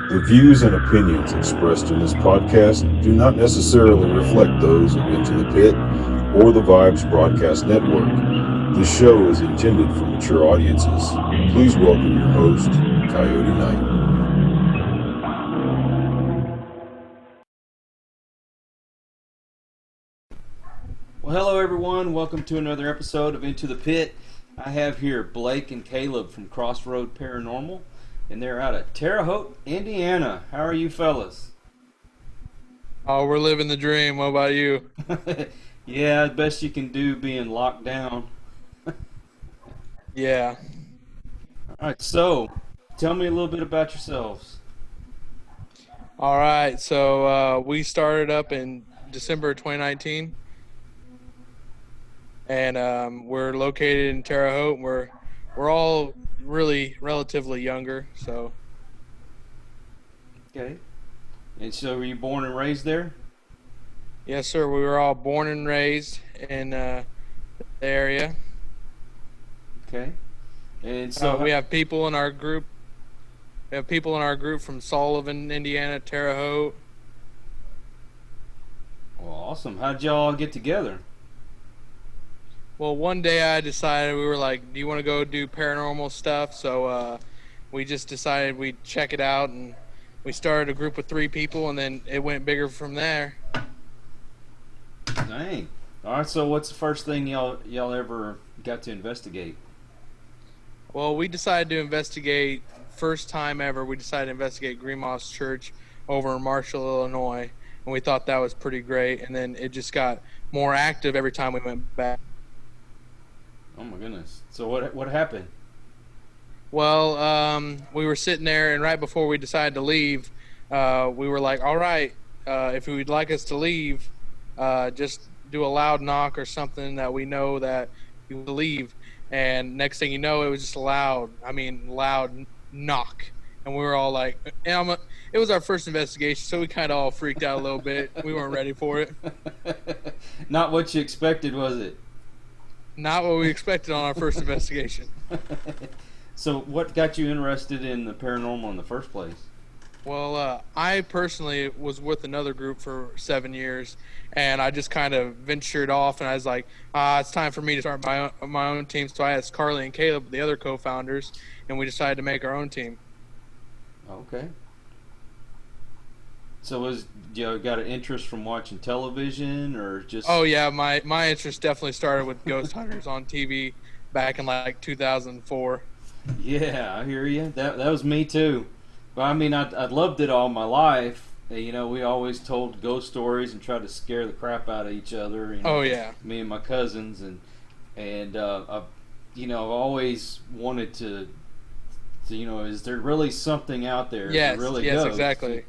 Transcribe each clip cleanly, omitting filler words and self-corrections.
The views and opinions expressed in this podcast do not necessarily reflect those of Into the Pit or the Vibes Broadcast Network. This show is intended for mature audiences. Please welcome your host, Coyote Knight. Well, hello everyone. Welcome to another episode of Into the Pit. I have here Blake and Caleb from Crossroads Paranormal, and they're out of Terre Haute, Indiana. How are you fellas? Oh, we're living the dream. What about you? Yeah, the best you can do being locked down. Yeah. All right, so tell me a little bit about yourselves. All right. So we started up in December 2019, and we're located in Terre Haute. We're all really relatively younger. So Okay. And so were you born and raised there? yes, sir. We were all born and raised in the area. Okay. And so We have people in our group. We have people in our group from Sullivan, Indiana, Terre Haute. well, awesome. How'd y'all get together? Well, one day I decided we were like, "Do you want to go do paranormal stuff?" So we just decided we'd check it out, and we started a group of 3 people, and then it went bigger from there. Dang. All right, so what's the first thing y'all ever got to investigate? Well, we decided to investigate, first time ever, we decided to investigate Green Moss Church over in Marshall, Illinois, and we thought that was pretty great, and then it just got more active every time we went back. Oh my goodness. So what happened? Well, we were sitting there, and right before we decided to leave, we were like, all right, if you'd like us to leave, just do a loud knock or something that we know that you will leave. And next thing you know, it was just loud knock. And we were all like, it was our first investigation, so we kind of all freaked out a little bit. We weren't ready for it. Not what you expected, was it? Not what we expected on our first investigation. So what got you interested in the paranormal in the first place? Well, I personally was with another group for 7 years, and I just kind of ventured off, and I was like, it's time for me to start my own team. So I asked Carly and Caleb, the other co-founders, and we decided to make our own team. Okay. So got an interest from watching television or just? Oh yeah, my interest definitely started with Ghost Hunters on TV back in like 2004. Yeah, I hear you. That was me too. But I mean, I loved it all my life. You know, we always told ghost stories and tried to scare the crap out of each other. You know, Oh yeah. Me and my cousins and I've always wanted to is there really something out there? Yes. Is there really Yes. ghosts? Exactly.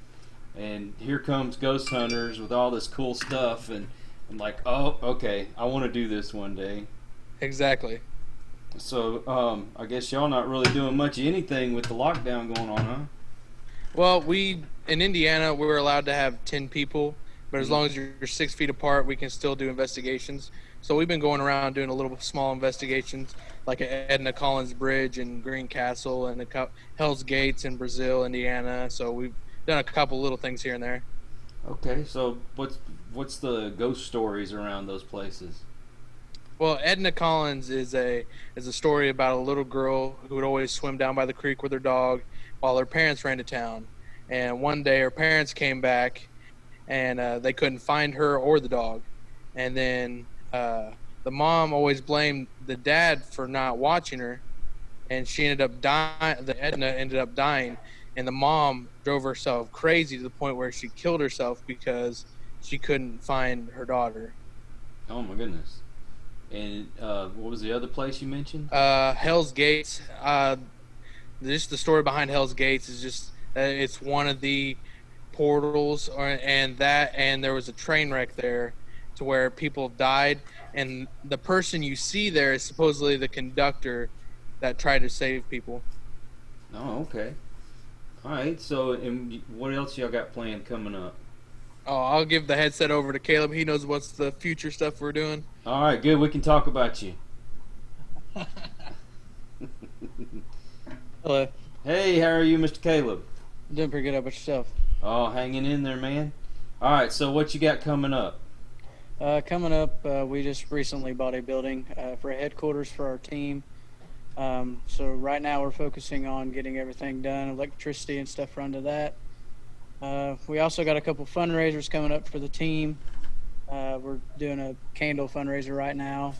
And here comes Ghost Hunters with all this cool stuff, and I'm like, oh, okay, I want to do this one day. Exactly. So, I guess y'all not really doing much of anything with the lockdown going on, huh? Well, in Indiana, we were allowed to have 10 people, but as long as you're 6 feet apart, we can still do investigations. So we've been going around doing a little small investigations, like at Edna Collins Bridge and Green Castle and Hell's Gates in Brazil, Indiana. So we've done a couple little things here and there. Okay, so what's the ghost stories around those places? Well, Edna Collins is a story about a little girl who would always swim down by the creek with her dog while her parents ran to town. And one day her parents came back and they couldn't find her or the dog. And then the mom always blamed the dad for not watching her, and she ended up dying. Edna ended up dying, and the mom drove herself crazy to the point where she killed herself because she couldn't find her daughter. Oh my goodness! And what was the other place you mentioned? Hell's Gates. Just the story behind Hell's Gates is just it's one of the portals, and there was a train wreck there, to where people died, and the person you see there is supposedly the conductor that tried to save people. Oh, okay. All right. So, and what else y'all got planned coming up? Oh, I'll give the headset over to Caleb. He knows what's the future stuff we're doing. All right, good. We can talk about you. Hello. Hey, how are you, Mr. Caleb? Doing pretty good. How about yourself? Oh, hanging in there, man. All right, so what you got coming up? Coming up, we just recently bought a building for headquarters for our team. So right now we're focusing on getting everything done, electricity and stuff run to that. We also got a couple fundraisers coming up for the team. We're doing a candle fundraiser right now.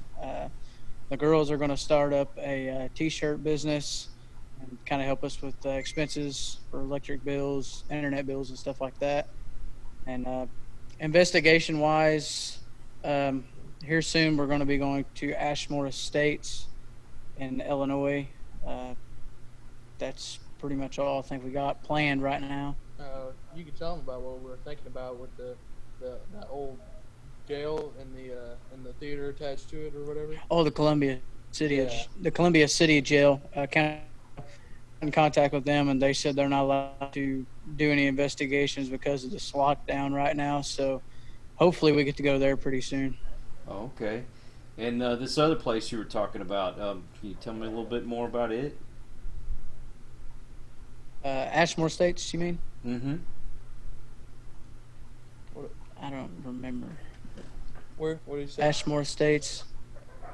The girls are going to start up a t-shirt business and kind of help us with expenses for electric bills, internet bills, and stuff like that. And investigation wise, here soon we're going to be going to Ashmore Estates in Illinois. That's pretty much all I think we got planned right now. You can tell them about what we were thinking about with that old jail and the theater attached to it or whatever. Oh, the Columbia City, Yeah. the Columbia City Jail. Kind of in contact with them, and they said they're not allowed to do any investigations because of this lockdown right now. So hopefully we get to go there pretty soon. Oh, okay. And this other place you were talking about, can you tell me a little bit more about it? Ashmore Estates, you mean? Mm-hmm. I don't remember. What did you say? Ashmore Estates.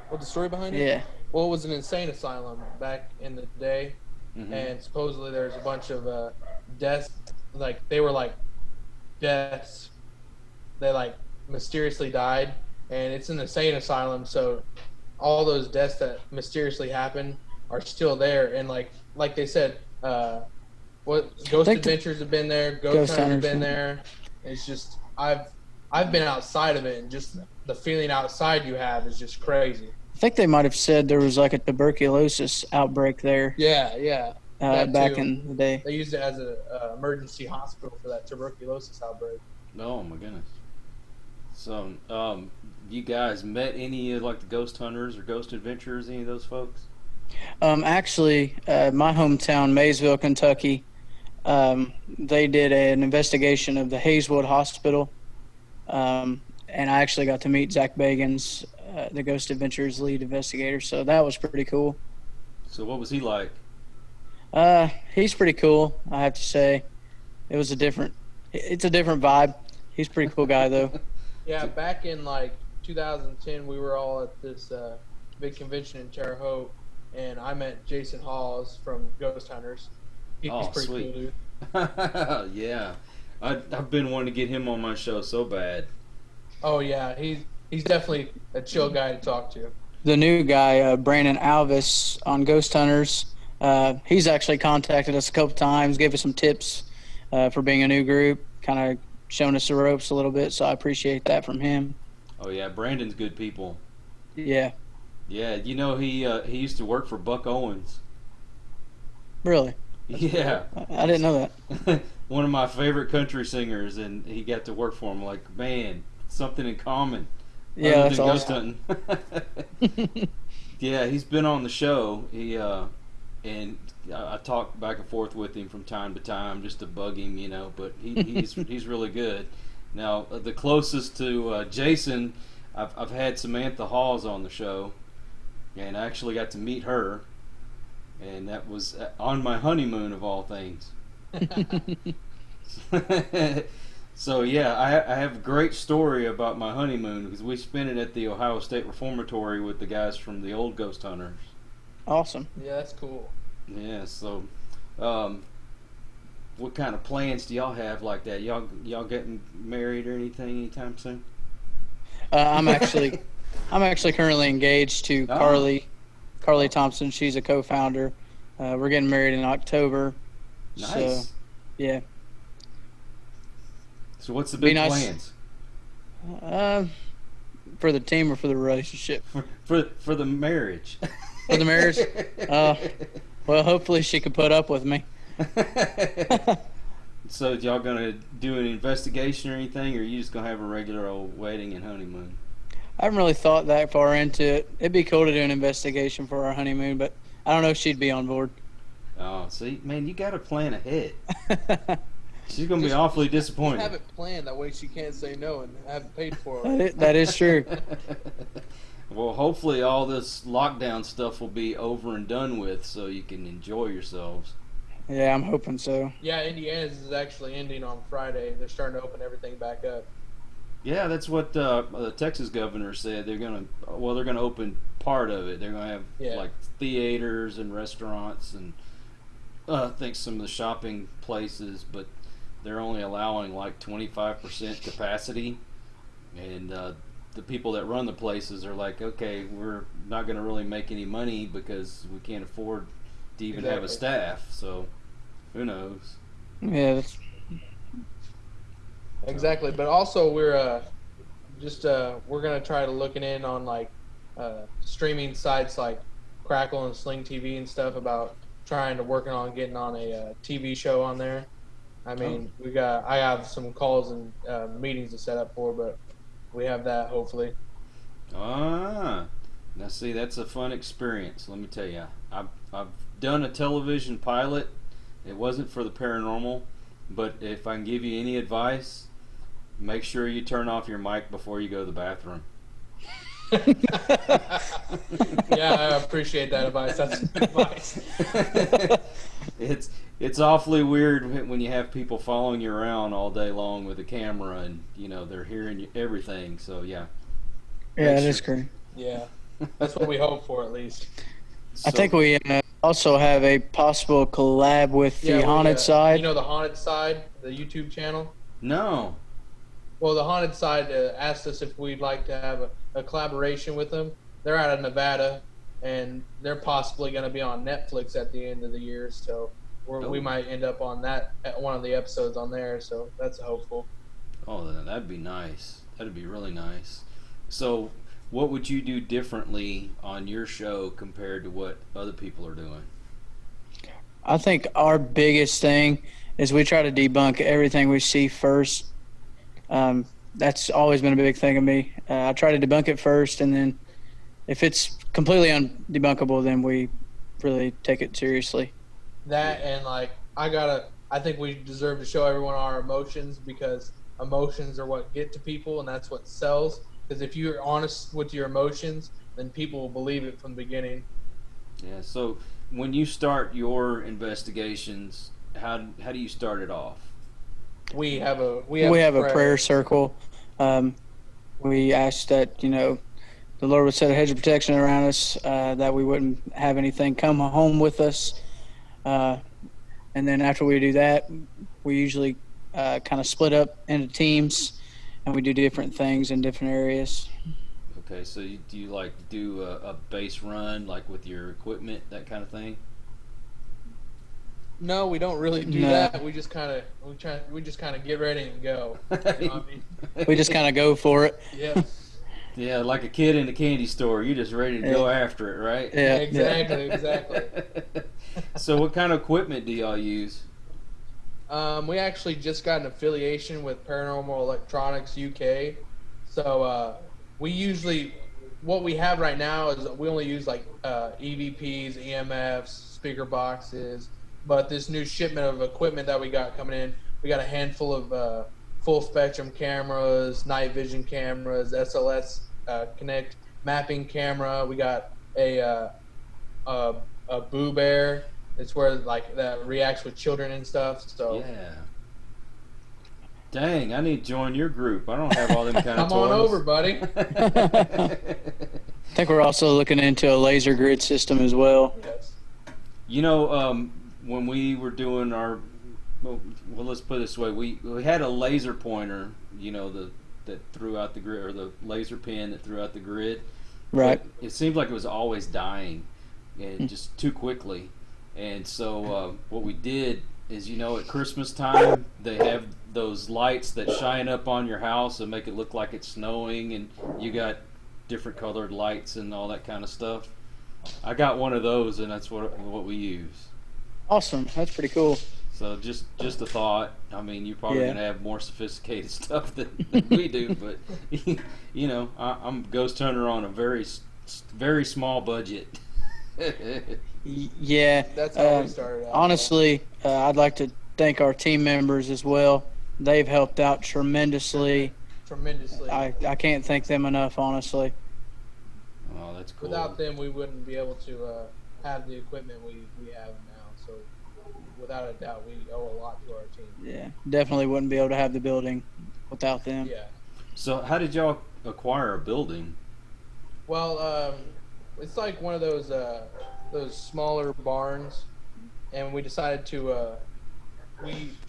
What, the story behind it? Yeah. Well, it was an insane asylum back in the day, Mm-hmm. and supposedly there's a bunch of deaths. Like they were like deaths. They like mysteriously died, and it's an insane asylum. So all those deaths that mysteriously happen are still there, and like they said, what Ghost Adventures have been there, Ghost Hunters have been there. It's just I've been outside of it, and just the feeling outside you have is just crazy. I think they might have said there was like a tuberculosis outbreak there. Yeah. Back in the day. They used it as an emergency hospital for that tuberculosis outbreak. Oh my goodness. So, you guys met any of like the Ghost Hunters or Ghost Adventurers? Any of those folks? Actually, my hometown, Maysville, Kentucky, they did an investigation of the Hayeswood Hospital, and I actually got to meet Zach Bagans, the Ghost Adventures lead investigator. So that was pretty cool. So, what was he like? He's pretty cool, I have to say. It's a different vibe. He's a pretty cool guy, though. Yeah, back in like 2010, we were all at this big convention in Terre Haute, and I met Jason Hawes from Ghost Hunters. He's pretty sweet. cool, dude. Yeah, I've been wanting to get him on my show so bad. Oh yeah, he's definitely a chill guy to talk to. The new guy, Brandon Alvis on Ghost Hunters, he's actually contacted us a couple times, gave us some tips for being a new group, kind of showing us the ropes a little bit, so I appreciate that from him. Oh yeah, Brandon's good people. Yeah. Yeah, you know he used to work for Buck Owens. Really? Yeah. I didn't know that. One of my favorite country singers, and he got to work for him. Like, man, something in common. Yeah, other that's than ghost awesome. hunting. Yeah, he's been on the show. And I talk back and forth with him from time to time just to bug him, you know. But he's really good. Now, the closest to Jason, I've had Samantha Hawes on the show, and I actually got to meet her, and that was on my honeymoon of all things. So yeah, I have a great story about my honeymoon because we spent it at the Ohio State Reformatory with the guys from the old Ghost Hunters. Awesome. Yeah, that's cool. Yeah, so what kind of plans do y'all have like that? Y'all getting married or anything anytime soon? I'm actually currently engaged to Carly Thompson. She's a co-founder. We're getting married in October. Nice. So, yeah. So what's the big nice. plans? For the team or for the relationship? For the marriage. For the marriage? Well, hopefully she can put up with me. So y'all gonna do an investigation or anything, or are you just gonna have a regular old wedding and honeymoon? I haven't really thought that far into it. It'd be cool to do an investigation for our honeymoon, but I don't know if she'd be on board. Oh, see, man, you gotta plan ahead. She's gonna be awfully disappointed. Have it planned that way she can't say no and have it paid for. That is true. Well, hopefully all this lockdown stuff will be over and done with, so you can enjoy yourselves. Yeah, I'm hoping so. Yeah, Indiana's is actually ending on Friday. They're starting to open everything back up. Yeah, that's what the Texas governor said. They're gonna open part of it. They're gonna have Yeah. like theaters and restaurants and I think some of the shopping places, but they're only allowing like 25% capacity, and the people that run the places are like, okay, we're not going to really make any money because we can't afford to even have a staff. So who knows? Yeah, that's, Exactly. But also we're gonna try to looking in on like streaming sites like Crackle and Sling TV and stuff about trying to working on getting on a TV show on there. I mean, I have some calls and meetings to set up for, but we have that hopefully. Ah, now see, that's a fun experience. Let me tell you, I've done a television pilot. It wasn't for the paranormal, but if I can give you any advice, make sure you turn off your mic before you go to the bathroom. Yeah, I appreciate that advice. That's good advice. It's awfully weird when you have people following you around all day long with a camera, and they're hearing everything. So yeah. yeah, it is great. Yeah, that's what we hope for at least. I think we also have a possible collab with the Haunted Side. You know the Haunted Side, the YouTube channel? No. Well, the Haunted Side asked us if we'd like to have a collaboration with them. They're out of Nevada, and they're possibly going to be on Netflix at the end of the year. So we might end up on that one of the episodes on there. So that's hopeful. Oh, that'd be nice. That'd be really nice. So, what would you do differently on your show compared to what other people are doing? I think our biggest thing is we try to debunk everything we see first. That's always been a big thing of me. I try to debunk it first, and then if it's completely undebunkable, then we really take it seriously. That and like I think we deserve to show everyone our emotions, because emotions are what get to people, and that's what sells. Because if you're honest with your emotions, then people will believe it from the beginning. Yeah. So when you start your investigations, how do you start it off? We have a prayer circle. We ask that the Lord would set a hedge of protection around us, that we wouldn't have anything come home with us. And then after we do that, we usually kind of split up into teams, and we do different things in different areas. Okay, so do you like do a base run like with your equipment, that kind of thing? No, we don't really do that. We just kind of get ready and go. You know what I mean? We just kind of go for it. Yeah. Yeah, like a kid in the candy store. You're just ready to go after it, right? Yeah, exactly. So what kind of equipment do y'all use? We actually just got an affiliation with Paranormal Electronics UK. So what we have right now is we only use like EVPs, EMFs, speaker boxes. But this new shipment of equipment that we got coming in, we got a handful of full spectrum cameras, night vision cameras, SLS Connect mapping camera. We got a Boo Bear. It's where like that reacts with children and stuff. So yeah. Dang, I need to join your group. I don't have all them kind of come toys. on over, buddy. I think we're also looking into a laser grid system as well. Yes. When we were doing our, well, let's put it this way, we had a laser pointer, that threw out the grid, or the laser pen that threw out the grid. Right. But it seemed like it was always dying, and just too quickly. And so what we did is, at Christmas time, they have those lights that shine up on your house and make it look like it's snowing, and you got different colored lights and all that kind of stuff. I got one of those, and that's what we use. Awesome. That's pretty cool. So just a thought. I mean, you're probably going to have more sophisticated stuff than we do, but I'm a ghost hunter on a very, very small budget. Yeah. That's how we started out. Honestly, I'd like to thank our team members as well. They've helped out tremendously. I can't thank them enough, honestly. Oh, that's cool. Without them, we wouldn't be able to have the equipment we have now. So without a doubt, we owe a lot to our team. Yeah, definitely wouldn't be able to have the building without them. Yeah. So how did y'all acquire a building? Well, it's like one of those smaller barns, and we decided to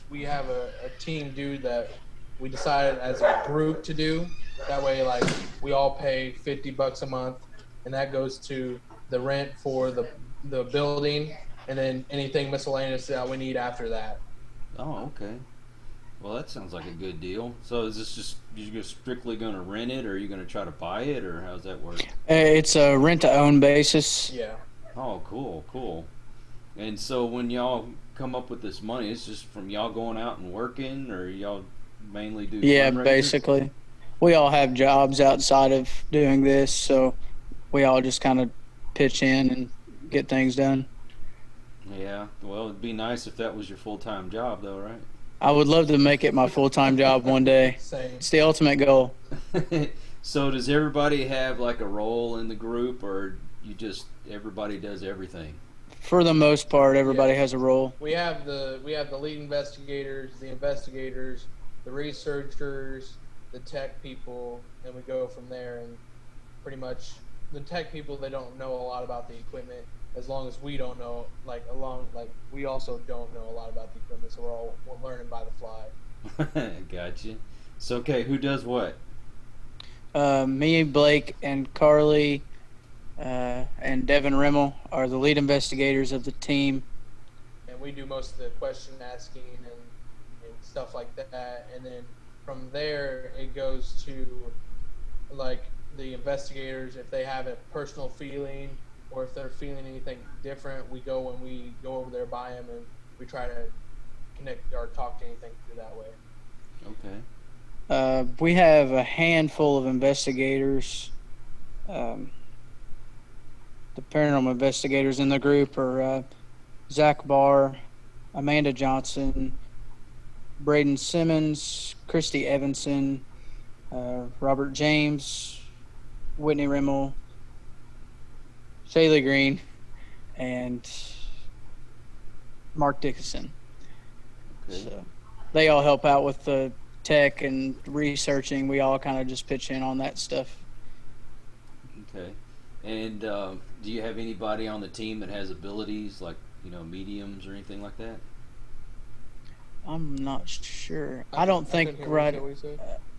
we have a team do that. We decided as a group to do that way. Like we all pay $50 a month, and that goes to the rent for the building, and then anything miscellaneous that we need after that. Oh, okay. Well, that sounds like a good deal. So is this just you just strictly going to rent it, or are you going to try to buy it, or how's that work? It's a rent-to-own basis. Yeah. Oh, cool, cool. And so when y'all come up with this money, it's just from y'all going out and working, or y'all mainly do Yeah, fundraisers? basically. We all have jobs outside of doing this, so we all just kind of pitch in and get things done. Yeah. Well, it'd be nice if that was your full-time job, though, right? I would love to make it my full-time job one day. Same. It's the ultimate goal. So does everybody have like a role in the group, or you just everybody does everything? For the most part, everybody Yeah. has a role. We have the lead investigators, the researchers, the tech people, and we go from there. And pretty much the tech people, they don't know a lot about the equipment, as long as we don't know. We also don't know a lot about the equipment, so we're learning by the fly. Gotcha. So okay, who does what? Me, Blake, and Carly, and Devin Rimmel are the lead investigators of the team. And we do most of the question asking and stuff like that. And then from there, it goes to like the investigators, if they have a personal feeling or if they're feeling anything different, we go over there by them and we try to connect or talk to anything through that way. Okay. We have a handful of investigators. The paranormal investigators in the group are Zach Barr, Amanda Johnson, Braden Simmons, Christy Evanson, Robert James, Whitney Rimmel, Shaylee Green, and Mark Dickinson. Okay. So they all help out with the tech and researching. We all kind of just pitch in on that stuff. Okay. And do you have anybody on the team that has abilities like mediums or anything like that? I'm not sure. I don't think right.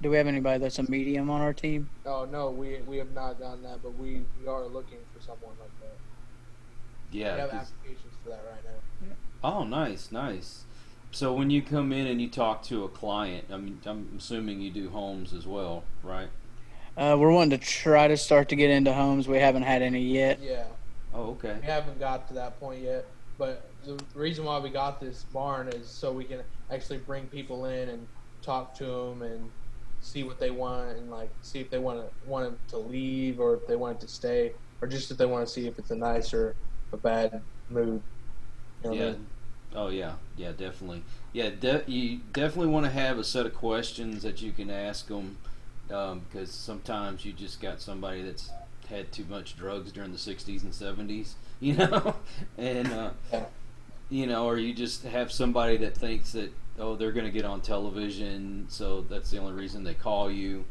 Do we have anybody that's a medium on our team? Oh no, we have not done that, but we are looking for someone like that. Yeah. We have applications for that right now. Oh, nice, nice. So when you come in and you talk to a client, I mean, I'm assuming you do homes as well, right? We're wanting to try to start to get into homes. We haven't had any yet. Yeah. Oh, okay. We haven't got to that point yet, but the reason why we got this barn is so we can actually bring people in and talk to them and see what they want and like see if they want them to leave or if they want it to stay or just if they want to see if it's a nice or a bad mood. You know what I Yeah. mean? Oh, yeah. Yeah, definitely. Yeah, you definitely want to have a set of questions that you can ask them because sometimes you just got somebody that's had too much drugs during the 60s and 70s, and or you just have somebody that thinks that they're going to get on television, so that's the only reason they call you.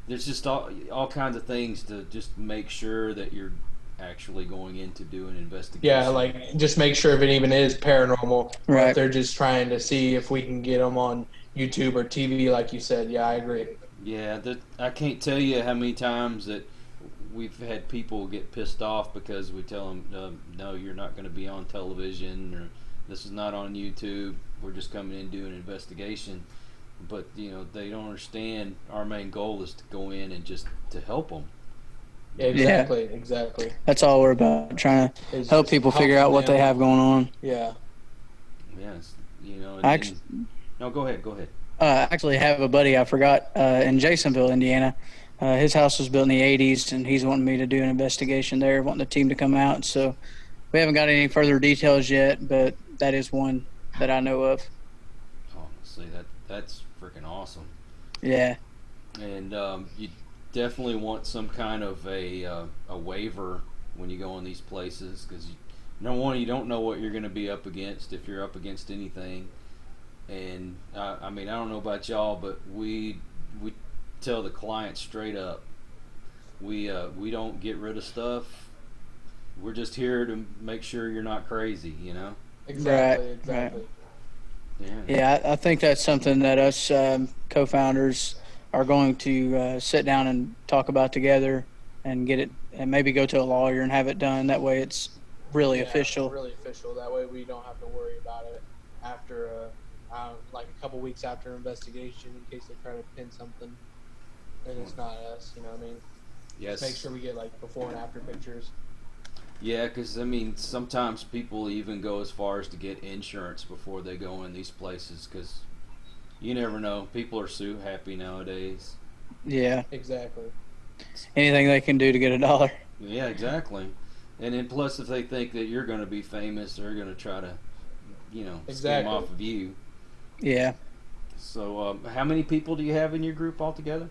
There's just all kinds of things to just make sure that you're actually going in to do an investigation. Yeah, like just make sure if it even is paranormal, or Right. if they're just trying to see if we can get them on YouTube or TV, like you said. Yeah, I agree. Yeah, I can't tell you how many times that we've had people get pissed off because we tell them, no, you're not going to be on television, or this is not on YouTube. We're just coming in and doing an investigation. But, they don't understand our main goal is to go in and just to help them. Yeah, exactly. That's all we're about, trying to It's help just people figure out what helping they them. have going on. Yeah. Yes, Actually, no, go ahead. I actually have a buddy I forgot in Jasonville, Indiana. His house was built in the 80s, and he's wanting me to do an investigation there, wanting the team to come out. So we haven't got any further details yet, but that is one that I know of. Oh, see, that's freaking awesome. Yeah. And you definitely want some kind of a waiver when you go in these places because number one, you don't know what you're going to be up against if you're up against anything. And I mean, I don't know about y'all, but we tell the client straight up, we don't get rid of stuff. We're just here to make sure you're not crazy, you know. Exactly. Right. Yeah. Yeah, I think that's something that us co-founders are going to sit down and talk about together and get it, and maybe go to a lawyer and have it done. That way it's really official. Really official. That way we don't have to worry about it after, like a couple weeks after investigation, in case they try to pin something. And it's not us, you know what I mean? Yes. Just make sure we get like before and after pictures. Yeah, because I mean, sometimes people even go as far as to get insurance before they go in these places, because you never know. People are so happy nowadays. Yeah. Exactly. Anything they can do to get a dollar. Yeah, exactly. And then plus, if they think that you're going to be famous, they're going to try to, skim off of you. Yeah. So, how many people do you have in your group altogether?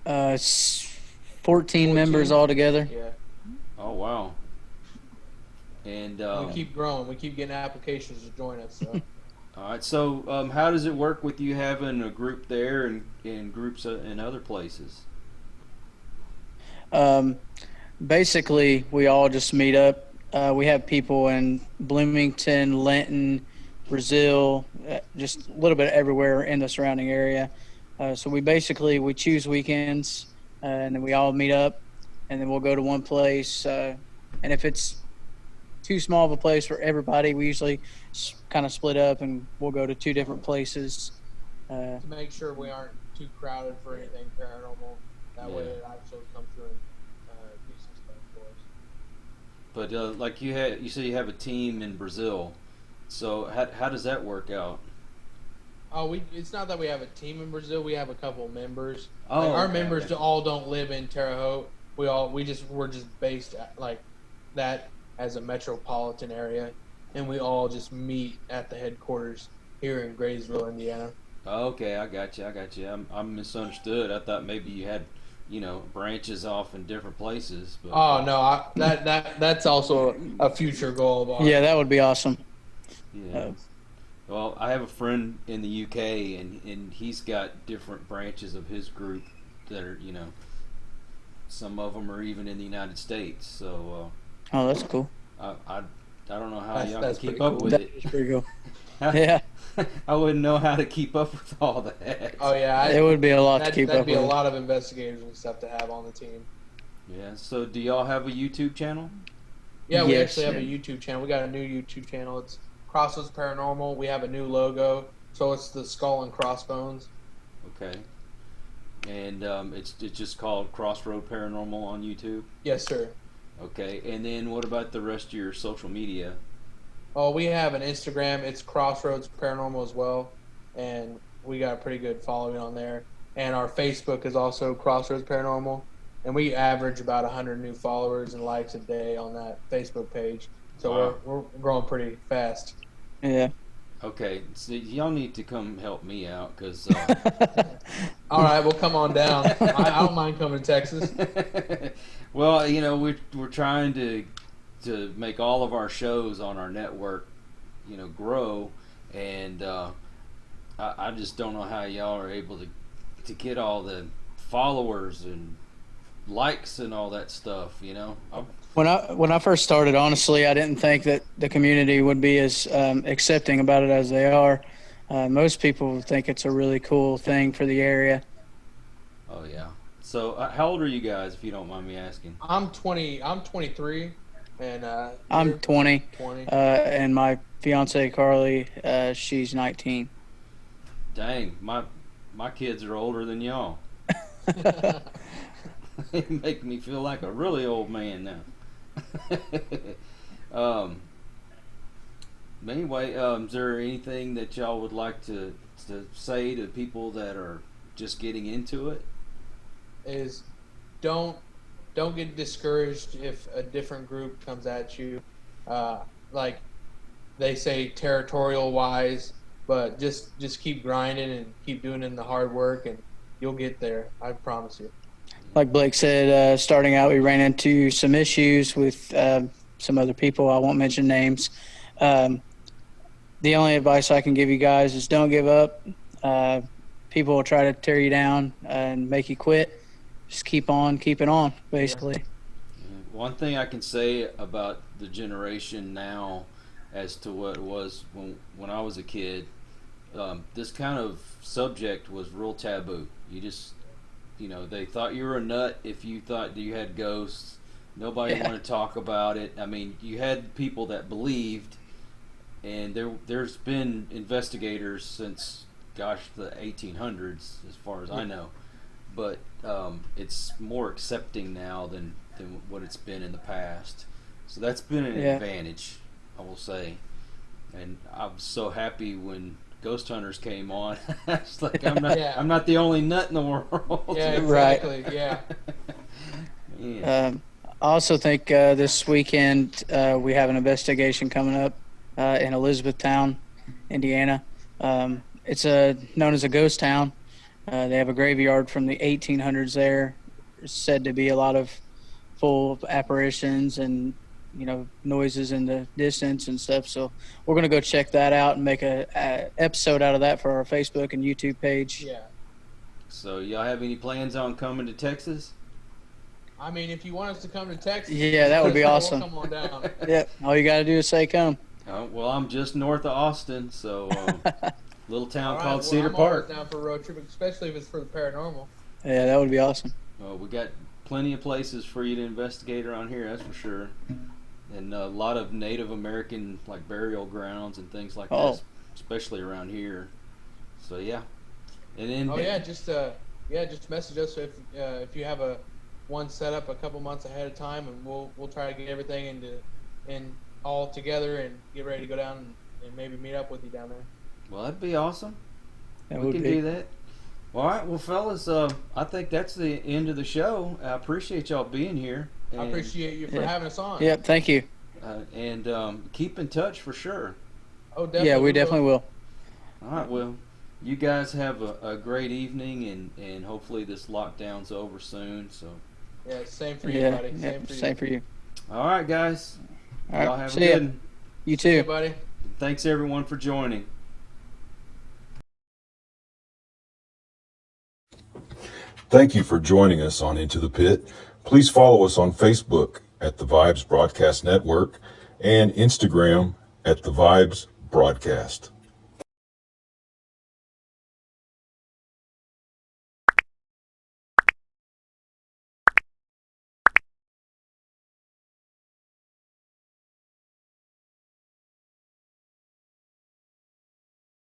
14 members altogether. Yeah. Oh, wow. And we keep growing. We keep getting applications to join us. So. All right. So, how does it work with you having a group there and groups in other places? Basically, we all just meet up. We have people in Bloomington, Linton, Brazil, just a little bit everywhere in the surrounding area. So we choose weekends, and then we all meet up, and then we'll go to one place. And if it's too small of a place for everybody, we usually kind of split up, and we'll go to two different places. To make sure we aren't too crowded for anything paranormal. That way it actually come through and do some stuff for us. But like you say you have a team in Brazil. So how does that work out? Oh, it's not that we have a team in Brazil. We have a couple members. Oh, like our okay, members okay. all don't live in Terre Haute. We're just based like that as a metropolitan area, and we all just meet at the headquarters here in Graysville, Indiana. Okay, I got you. I'm misunderstood. I thought maybe you had, branches off in different places. But, Oh no, that's also a future goal of ours. Yeah, that would be awesome. Yeah. Well, I have a friend in the UK, and he's got different branches of his group that are, some of them are even in the United States. So. Oh, that's cool. I don't know how y'all can that's keep pretty up cool. with it. That's pretty cool. Yeah. I wouldn't know how to keep up with all that. Oh yeah, It would be a lot to keep up That'd be with. a lot of investigators and stuff to have on the team. Yeah. So, do y'all have a YouTube channel? Yeah, we Yes. actually have a YouTube channel. We got a new YouTube channel. It's Crossroads Paranormal. We have a new logo, so it's the skull and crossbones. Okay. And it's just called Crossroad Paranormal on YouTube. Yes, sir. Okay. And then what about the rest of your social media? Oh, we have an Instagram. It's Crossroads Paranormal as well, and we got a pretty good following on there. And our Facebook is also Crossroads Paranormal, and we average about 100 new followers and likes a day on that Facebook page. So Wow. we're growing pretty fast. Yeah. Okay. So y'all need to come help me out because. All right, well, come on down. I don't mind coming to Texas. Well, we're trying to make all of our shows on our network, grow, and I just don't know how y'all are able to get all the followers and likes and all that stuff. When I first started, honestly, I didn't think that the community would be as accepting about it as they are. Most people think it's a really cool thing for the area. Oh yeah. So how old are you guys, if you don't mind me asking? I'm 23, and I'm you're 20, 20. and my fiance Carly, she's 19. Dang, my kids are older than y'all. They make me feel like a really old man now. But anyway, is there anything that y'all would like to say to people that are just getting into it? Is don't get discouraged if a different group comes at you, like they say territorial wise, but just keep grinding and keep doing in the hard work, and you'll get there. I promise you. Like Blake said, starting out, we ran into some issues with some other people. I won't mention names. Um, the only advice I can give you guys is don't give up. People will try to tear you down and make you quit. Just keep on keeping on, basically. One thing I can say about the generation now as to what it was when I was a kid, this kind of subject was real taboo. You just, they thought you were a nut if you thought that you had ghosts. Nobody wanted to talk about it. I mean, you had people that believed, and there's been investigators since, gosh, the 1800s, as far as I know. But it's more accepting now than what it's been in the past. So that's been an advantage, I will say. And I was so happy when Ghost Hunters came on. It's like I'm not the only nut in the world. Yeah, exactly. Right. Yeah. I also think this weekend we have an investigation coming up in Elizabethtown, Indiana. It's known as a ghost town. They have a graveyard from the 1800s there. It's said to be a lot of full apparitions and noises in the distance and stuff. So we're gonna go check that out and make a episode out of that for our Facebook and YouTube page. Yeah. So y'all have any plans on coming to Texas? I mean, if you want us to come to Texas, Yeah, that would be awesome. We'll come on down. Yep. All you gotta do is say come. Well, I'm just north of Austin, so little town All called right, Cedar I'm Park. always down for a road trip, especially if it's for the paranormal. Yeah, that would be awesome. We got plenty of places for you to investigate around here, that's for sure. And a lot of Native American burial grounds and things like that, especially around here. So yeah. And then just message us if you have one set up a couple months ahead of time, and we'll try to get everything in all together and get ready to go down and maybe meet up with you down there. Well, that'd be awesome. We can do that. All right, well, fellas, I think that's the end of the show. I appreciate y'all being here. I appreciate you for having us on. Yep, thank you. And keep in touch for sure. Oh, definitely. Yeah, we definitely will. All right, well, you guys have a great evening, and hopefully this lockdown's over soon. So. Yeah, same for you, buddy. Same for you. All right, guys. All right, y'all have a see ya. good one. You too. See you, buddy. Thanks, everyone, for joining. Thank you for joining us on Into the Pit. Please follow us on Facebook at the Vibes Broadcast Network and Instagram at the Vibes Broadcast.